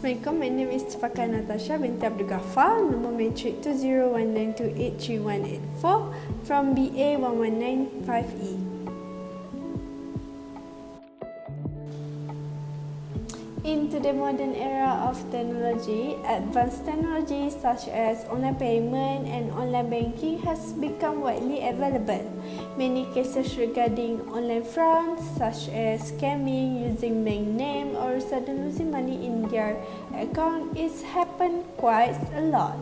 Assalamualaikum, my name is Cepaka Natasha binti Abdul Ghaffar, number matric 2019283184 from BA 1195E. In the modern era of technology, advanced technologies such as online payment and online banking has become widely available. Many cases regarding online fraud, such as scamming using bank name or sudden losing money in their account, is happened quite a lot.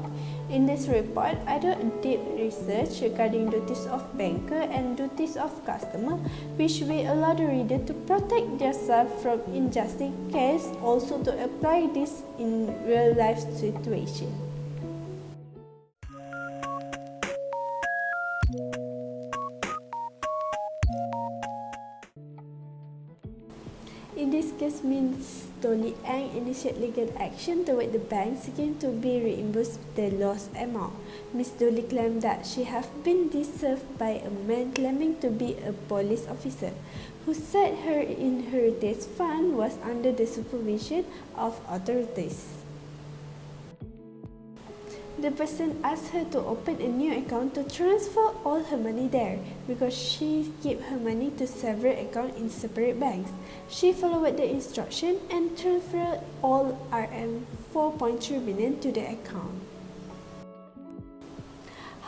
In this report, I do a deep research regarding duties of banker and duties of customer, which will allow the reader to protect themselves from injustice case, also to apply this in real life situation. In this case, Ms. Dolly Ang initiated legal action toward the bank seeking to be reimbursed the lost amount. Ms. Dolly claimed that she had been deceived by a man claiming to be a police officer who said her inheritance fund was under the supervision of authorities. The person asked her to open a new account to transfer all her money there because she kept her money to several accounts in separate banks. She followed the instruction and transferred all Rm 4.3 billion to the account.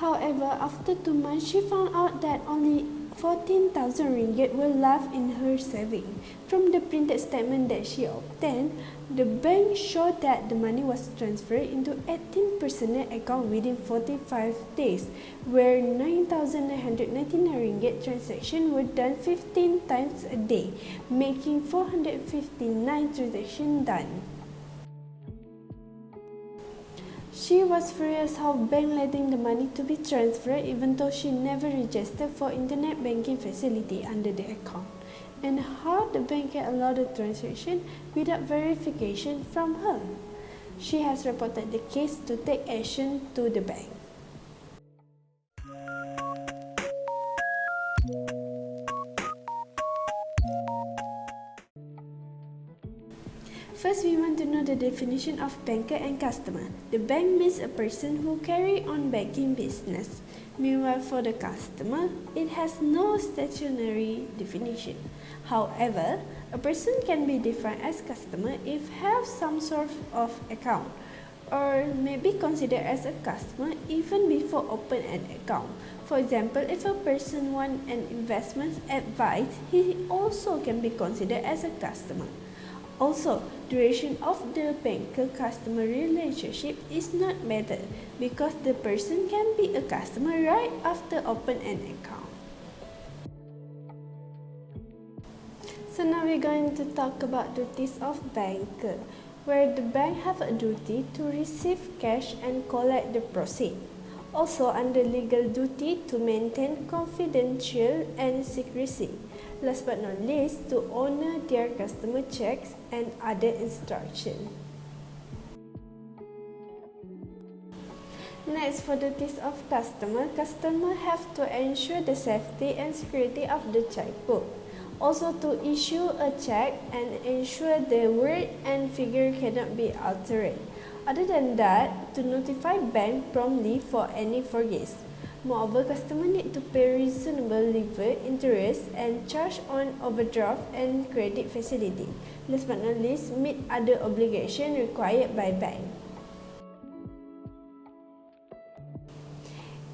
However, after 2 months, she found out that only 14,000 ringgit were left in her saving. From the printed statement that she obtained, the bank showed that the money was transferred into 18 personal accounts within 45 days, where 9,999 ringgit transactions were done 15 times a day, making 459 transactions done. She was furious how bank letting the money to be transferred even though she never registered for internet banking facility under the account, and how the bank can allow the transaction without verification from her. She has reported the case to take action to the bank. First, we want to know the definition of banker and customer. The bank means a person who carry on banking business. Meanwhile, for the customer, it has no statutory definition. However, a person can be defined as customer if have some sort of account, or may be considered as a customer even before open an account. For example, if a person wants an investment advice, he also can be considered as a customer. Also, duration of the banker-customer relationship is not matter because the person can be a customer right after open an account. So now we're going to talk about duties of banker, where the bank have a duty to receive cash and collect the proceeds. Also under legal duty to maintain confidential and secrecy. Last but not least, to honor their customer checks and other instructions. Next, for duties of customer have to ensure the safety and security of the checkbook. Also to issue a check and ensure the word and figure cannot be altered. Other than that, to notify bank promptly for any forgeries. Moreover, customer need to pay reasonable level interest and charge on overdraft and credit facility. Last but not least, meet other obligations required by bank.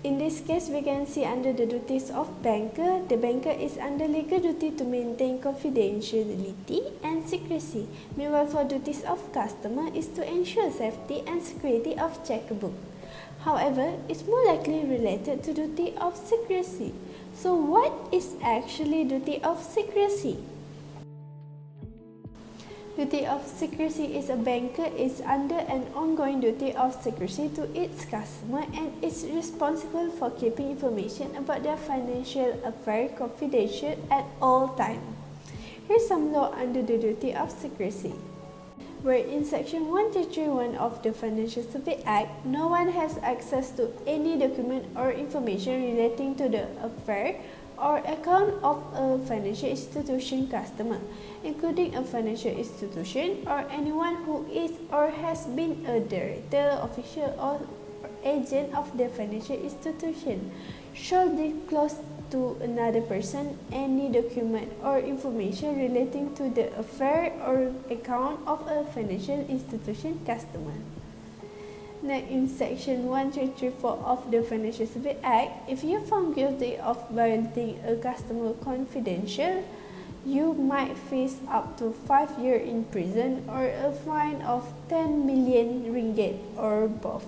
In this case, we can see under the duties of banker, the banker is under legal duty to maintain confidentiality and secrecy. Meanwhile, for duties of customer is to ensure safety and security of checkbook. However, it's more likely related to duty of secrecy. So what is actually duty of secrecy? Duty of secrecy is a banker is under an ongoing duty of secrecy to its customer and is responsible for keeping information about their financial affairs confidential at all times. Here's some law under the duty of secrecy. Where in Section 1331 of the Financial Services Act, no one has access to any document or information relating to the affair or account of a financial institution customer, including a financial institution or anyone who is or has been a director, official, or agent of the financial institution, shall disclose to another person any document or information relating to the affair or account of a financial institution customer. Now, in Section 1334 of the Financial Services Act, if you are found guilty of violating a customer confidential, you might face up to 5 years in prison or a fine of 10 million ringgit or both.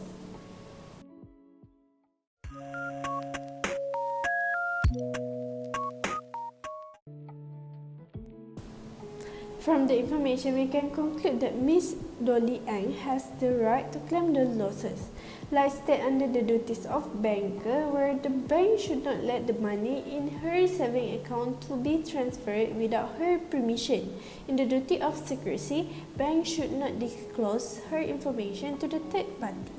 From the information, we can conclude that Ms. Dolly Ang has the right to claim the losses, like stated under the duties of banker, where the bank should not let the money in her saving account to be transferred without her permission. In the duty of secrecy, bank should not disclose her information to the third party.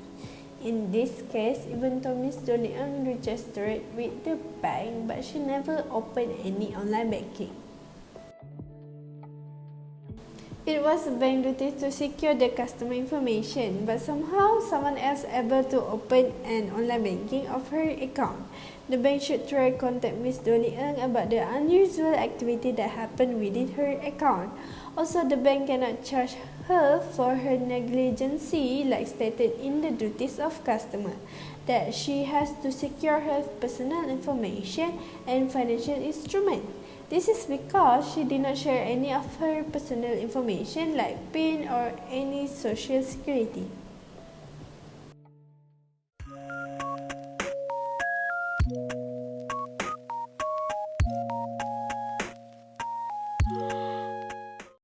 In this case, even though Ms. Dolly Ang registered with the bank, but she never opened any online banking. It was a bank duty to secure the customer information, but somehow someone else able to open an online banking of her account. The bank should try contact Ms. Dolly Ng about the unusual activity that happened within her account. Also, the bank cannot charge her for her negligence, like stated in the duties of customer, that she has to secure her personal information and financial instrument. This is because she did not share any of her personal information like PIN or any social security.